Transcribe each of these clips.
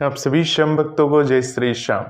आप सभी श्याम भक्तों को जय श्री श्याम।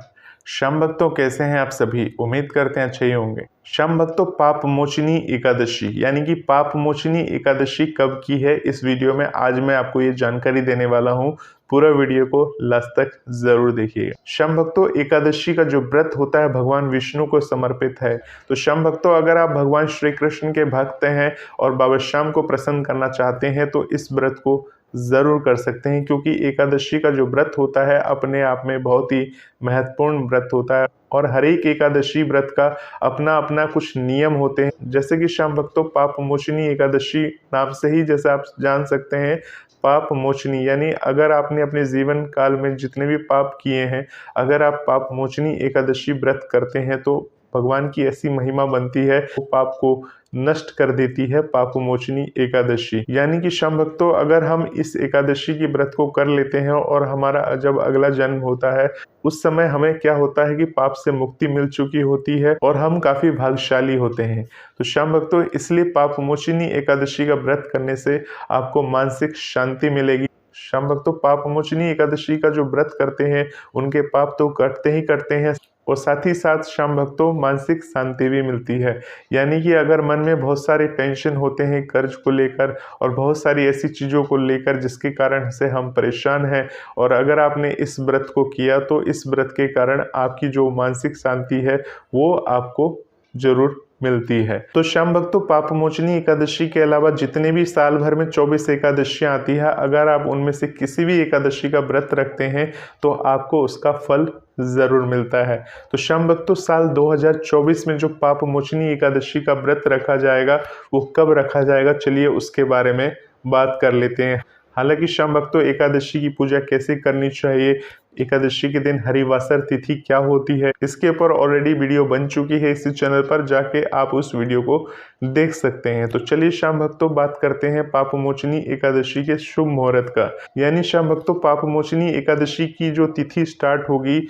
श्याम भक्तों कैसे हैं आप सभी? उम्मीद करते हैं अच्छे ही होंगे। श्याम भक्तों, पाप मोचनी एकादशी यानी कि पाप मोचनी एकादशी कब की है, इस वीडियो में आज मैं आपको ये जानकारी देने वाला हूँ। पूरा वीडियो को लास्ट तक जरूर देखिएगा। श्याम भक्तों, एकादशी का जो व्रत होता है भगवान विष्णु को समर्पित है। तो श्याम भक्तों, अगर आप भगवान श्री कृष्ण के भक्त हैं और बाबा श्याम को प्रसन्न करना चाहते हैं तो इस व्रत को जरूर कर सकते हैं, क्योंकि एकादशी का जो व्रत होता है अपने आप में बहुत ही महत्वपूर्ण व्रत होता है और हर एक एकादशी व्रत का अपना अपना कुछ नियम होते हैं। जैसे कि श्याम भक्तों, पाप मोचनी एकादशी नाम से ही जैसे आप जान सकते हैं, पाप मोचनी यानी अगर आपने अपने जीवन काल में जितने भी पाप किए हैं, अगर आप पाप मोचनी एकादशी व्रत करते हैं तो भगवान की ऐसी महिमा बनती है, वो पाप को नष्ट कर देती है पाप मोचनी एकादशी। यानी कि श्याम भक्तों, अगर हम इस एकादशी की व्रत को कर लेते हैं और हमारा जब अगला जन्म होता है उस समय हमें क्या होता है कि पाप से मुक्ति मिल चुकी होती है और हम काफी भाग्यशाली होते हैं। तो श्याम भक्तों, इसलिए पाप मोचनी एकादशी का व्रत करने से आपको मानसिक शांति मिलेगी। श्याम भक्तों, पाप मोचनी एकादशी का जो व्रत करते हैं उनके पाप तो कटते ही कटते हैं और साथ ही साथ श्याम भक्तों मानसिक शांति भी मिलती है। यानी कि अगर मन में बहुत सारे टेंशन होते हैं कर्ज को लेकर और बहुत सारी ऐसी चीज़ों को लेकर जिसके कारण से हम परेशान हैं, और अगर आपने इस व्रत को किया तो इस व्रत के कारण आपकी जो मानसिक शांति है वो आपको जरूर मिलती है। तो श्याम भक्तों, पाप मोचनी एकादशी के अलावा जितने भी साल भर में 24 एकादशियां आती है, अगर आप उनमें से किसी भी एकादशी का व्रत रखते हैं तो आपको उसका फल जरूर मिलता है। तो श्याम भक्तों, साल 2024 में जो पाप मोचनी एकादशी का व्रत रखा जाएगा वो कब रखा जाएगा, चलिए उसके बारे में बात कर लेते हैं। हालांकि श्याम भक्तों, एकादशी की पूजा कैसे करनी चाहिए, एकादशी के दिन हरिवासर तिथि क्या होती है, इसके ऊपर ऑलरेडी वीडियो बन चुकी है इसी चैनल पर, जाके आप उस वीडियो को देख सकते हैं। तो चलिए श्याम भक्तों बात करते हैं पाप मोचनी एकादशी के शुभ मुहूर्त का। यानी श्याम भक्तों, पाप मोचनी एकादशी की जो तिथि स्टार्ट होगी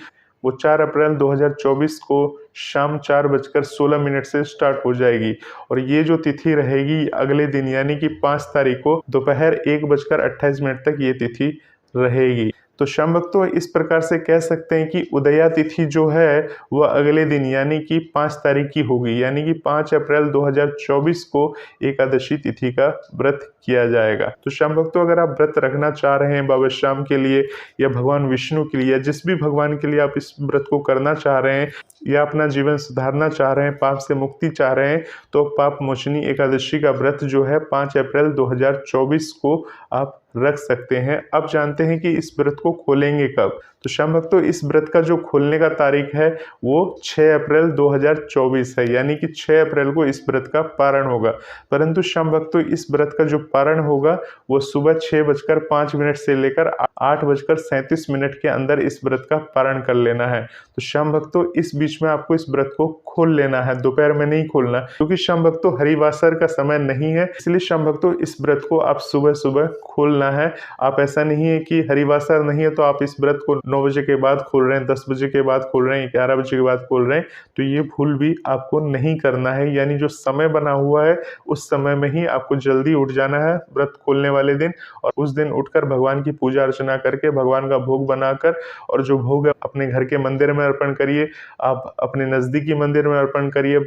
वो 4 अप्रैल 2024 को शाम 4:16 से स्टार्ट हो जाएगी और ये जो तिथि रहेगी अगले दिन यानी कि 5 तारीख को दोपहर 1:28 तक ये तिथि रहेगी। तो श्याम भक्तों, इस प्रकार से कह सकते हैं कि उदया तिथि जो है वह अगले दिन यानी कि 5 तारीख की होगी, यानी कि 5 अप्रैल 2024 को एकादशी तिथि का व्रत किया जाएगा। तो श्याम भक्तों, अगर आप व्रत रखना चाह रहे हैं बाबा श्याम के लिए या भगवान विष्णु के लिए, जिस भी भगवान के लिए आप इस व्रत को करना चाह रहे हैं या अपना जीवन सुधारना चाह रहे हैं, पाप से मुक्ति चाह रहे हैं, तो पाप मोचनी एकादशी का व्रत जो है 5 अप्रैल 2024 को आप रख सकते हैं। अब जानते हैं कि इस व्रत को खोलेंगे कब। तो श्याम भक्तों, इस व्रत का जो खोलने का तारीख है वो 6 अप्रैल 2024 है, यानी कि 6 अप्रैल को इस व्रत का पारण होगा। परंतु श्याम भक्तों, इस व्रत का जो पारण होगा वो सुबह 6:05 से लेकर 8:37 के अंदर इस व्रत का पारण कर लेना है। तो श्याम भक्तों, इस बीच में आपको इस व्रत को खोल लेना है, दोपहर में नहीं खोलना, क्योंकि श्याम भक्तों हरिवासर का समय नहीं है, इसलिए श्याम भक्तों इस व्रत को आप सुबह सुबह खोलना है। आप ऐसा नहीं है कि हरिवासर नहीं है तो आप इस व्रत को 9 बजे के बाद खोल रहे हैं, 10 बजे के बाद खोल रहे हैं, 11 बजे के बाद खोल रहे हैं, तो ये भूल भी आपको नहीं करना है। यानी जो समय बना हुआ है उस समय में ही आपको जल्दी उठ जाना है व्रत खोलने वाले दिन, और उस दिन उठकर भगवान की पूजा अर्चना करके भगवान का भोग बनाकर, और जो भोग अपने घर के मंदिर में अर्पण करिए, आप अपने नजदीकी मंदिर में अर्पण करिए,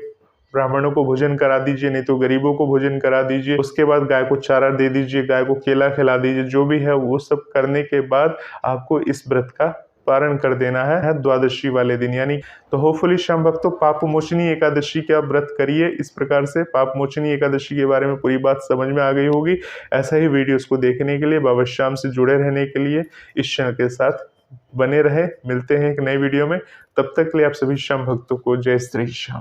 ब्राह्मणों को भोजन करा दीजिए, नहीं तो गरीबों को भोजन करा दीजिए। उसके बाद गाय को चारा दे दीजिए, गाय को केला खिला दीजिए, जो भी है वो सब करने के बाद आपको इस व्रत का पारण कर देना है द्वादशी वाले दिन। यानी तो होपफुली श्याम भक्तों, पाप मोचनी एकादशी के आप व्रत करिए। इस प्रकार से पाप मोचनी एकादशी के बारे में पूरी बात समझ में आ गई होगी। ऐसा ही वीडियोस को देखने के लिए, बाबा श्याम से जुड़े रहने के लिए इस चैनल के साथ बने रहे। मिलते हैं एक नए वीडियो में, तब तक के लिए आप सभी श्याम भक्तों को जय श्री श्याम।